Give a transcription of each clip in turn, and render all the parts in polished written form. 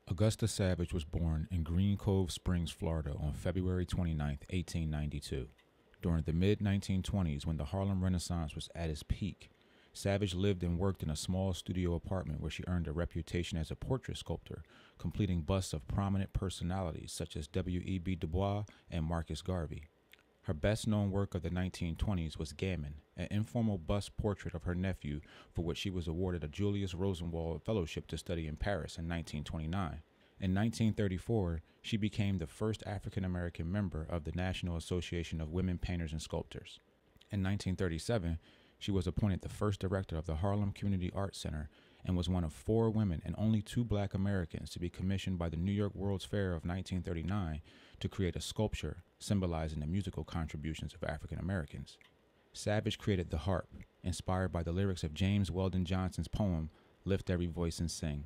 Augusta Savage was born in Green Cove Springs, Florida on February 29, 1892. During the mid-1920s, when the Harlem Renaissance was at its peak, Savage lived and worked in a small studio apartment where she earned a reputation as a portrait sculptor, completing busts of prominent personalities such as W.E.B. Du Bois and Marcus Garvey. Her best-known work of the 1920s was Gamin, an informal bust portrait of her nephew, for which she was awarded a Julius Rosenwald Fellowship to study in Paris in 1929. In 1934, she became the first African-American member of the National Association of Women Painters and Sculptors. In 1937, she was appointed the first director of the Harlem Community Arts Center and was one of 4 women and only 2 black Americans to be commissioned by the New York World's Fair of 1939 to create a sculpture symbolizing the musical contributions of African Americans. Savage created the harp, inspired by the lyrics of James Weldon Johnson's poem, "Lift Every Voice and Sing."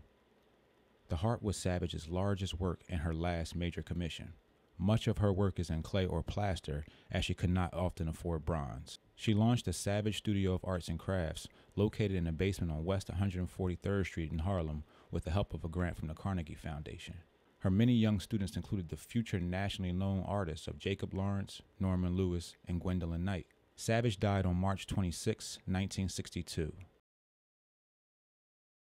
The harp was Savage's largest work and her last major commission. Much of her work is in clay or plaster, as she could not often afford bronze. She launched the Savage Studio of Arts and Crafts, located in a basement on West 143rd Street in Harlem, with the help of a grant from the Carnegie Foundation. Her many young students included the future nationally known artists of Jacob Lawrence, Norman Lewis, and Gwendolyn Knight. Savage died on March 26, 1962.